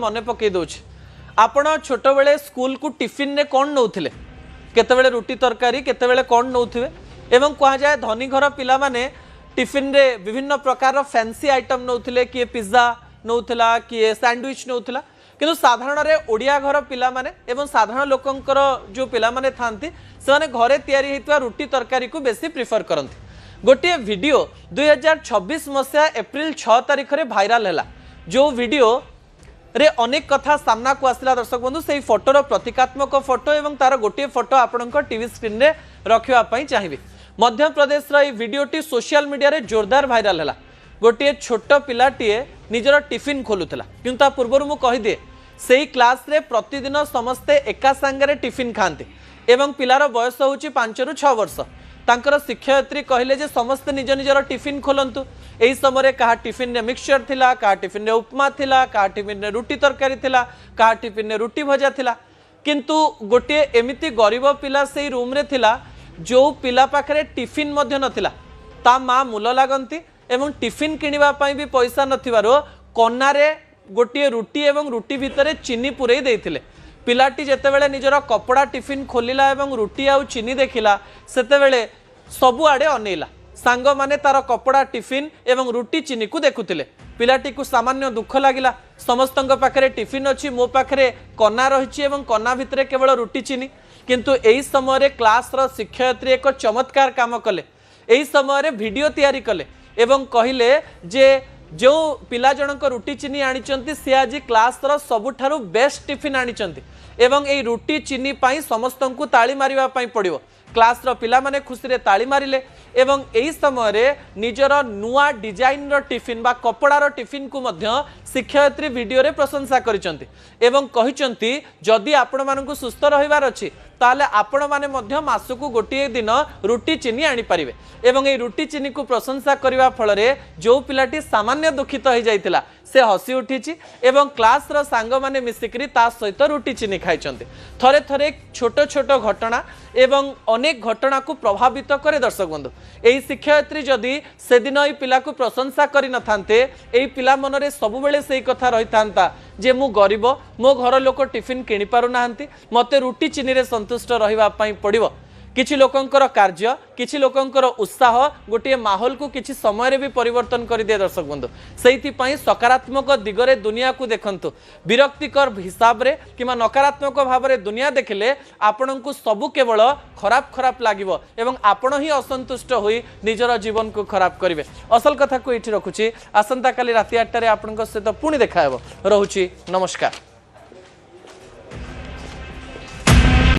मन पकई दौर आपण छोट बेले स्कूल को टिफिन रे कौन नौथिले केतेबेले रुटी तरकारी केतेबेले कौन नौथिबे एवं कहा जाए धनी घर पिला माने टिफिन रे विभिन्न प्रकार फैंसी आइटम नौथिले किए पिज्जा नौथिला किए सैंडविच नौथिला किंतु साधारण रे ओडिया घर पिला माने एवं साधारण लोकंकर जो पिला माने थांती से माने घरे तयारी हेतुवा रुटी तरकारी को बेसी प्रिफर करंती। गोटे वीडियो 2026 मसीहा एप्रिल 6 तारिख रे भाइराल हैला जो वीडियो रे अनेक कथा सामना को आसला दर्शक बंधु से फोटोर प्रतीकात्मक फोटो एवं तार गोटे फोटो आपणक टीवी स्क्रीन रे रखिबा पई चाहिबे। मध्य प्रदेश रा ई वीडियोटी सोशल मीडिया रे जोरदार भाइराल हैला। गोटे छोट पिलाटीए निजर टिफिन खोलुला किंतु पूर्वर मु कहि दे सेही क्लास रे प्रतिदिन समस्ते एका संगे टिफिन खाते एवं पिलार बयस होउची 5 ରୁ 6 वर्ष। तांकर शिक्षयित्री कहले जे समस्त निज निजर टिफिन खोलंतु। एही समय कहा टिफिन रे मिक्सचर थिला, कहा टिफिन रे उपमा थिला, कहा टिफिन रे रुटी तरकारी थिला, कहा टिफिन रे रुटी भजा थिला। किंतु गोटे एमिति गरीब पिला सेही रूम रे थिला जो पिला पाखरे टिफिन मध्य नथिला। ता मां मूल लागंती एवं टिफिन किनिबा पई भी पैसा नथिबारो कन्नारे गोटे रुटी एवं रुटी भितरे चीनी पुरई देइथिले। पिलाटी जेतेबेले निजर कपड़ा टिफिन खोलिला एवं रुटी आउ चीनी देखिला सेतेबेले सबु आडे अनेला। सांग माने तार कपड़ा टिफिन एवं रुटी चीनी को देखुतिले। पिलाटी को सामान्य दुख लागिला। समस्तंक पाखरे टिफिन अछि, मो पाखरे कन्ना रहिछि एवं कन्ना भितरे केवल रुटी चीनी। किंतु एही समय क्लास रो शिक्षयित्री एक चमत्कार काम कले। एही समय वीडियो तैयारी कले एवं कहिले जे जो पिला जनक रुटी चीनी आनिचंती से आज क्लास रो सबुठारु बेस्ट टिफिन आनिचंती एवं ए रुटी चीनी पाई समस्तंकु ताली मारिबा पाई पड़िबो। क्लास रो पिला माने खुशी रे ताली मारिले एवं एही समय रे निजर नुआ डिजाइन रो टिफिन बा कपड़ा रो टिफिन को मध्य शिक्षयित्री वीडियो रे प्रशंसा करिसंती एवं कहिसंती जदि आपण मानकु सुस्थ रहिबार अछि ताले आपण माने मध्य मासकु गोटे दिन रुटी चीनी आनी पारिबे एवं ए रुटी चीनी को प्रशंसा करिवा फल रे जो पिलाटी सामान्य दुखित हो जाइतिला से हसी उठिछि एवं क्लास रो सांग माने मिसिकरी ता सहित रुटी चीनी खाइचंती। थरे थरे छोट छोट घटना एवं अनेक घटना को प्रभावित करे दर्शक बंधु। एही शिक्षयित्री जदि से दिन ए पिला को प्रशंसा करि न थांते एही पिला मन रे सब बेले सेही कथा रहि थांता जे मु गरीब मो घर लोक टिफिन किनि पारु नाहंती मते रुटी चीनी रे संतुष्ट रहिबा पई पड़िबो। किछि लोकंकर कार्य किछि लोकंकर उत्साह गोटे माहौल को किछि समय रे भी परिवर्तन कर दिए दर्शक बंधु। सेहिति पई सकारात्मक दिगरे दुनिया को देखंतु। विरक्तिकर हिसाब रे किमा नकारात्मक भाव रे दुनिया देखले आपनकु सबु केवल खराब खराब लागिवो एवं आपण ही असंतुष्ट होई निजर जीवन को खराब करिवे। असल कथा को एठी रखुची। आसंता काली राति 8 रे आपनक सहित पुणी देखा हेबो। रहुची नमस्कार।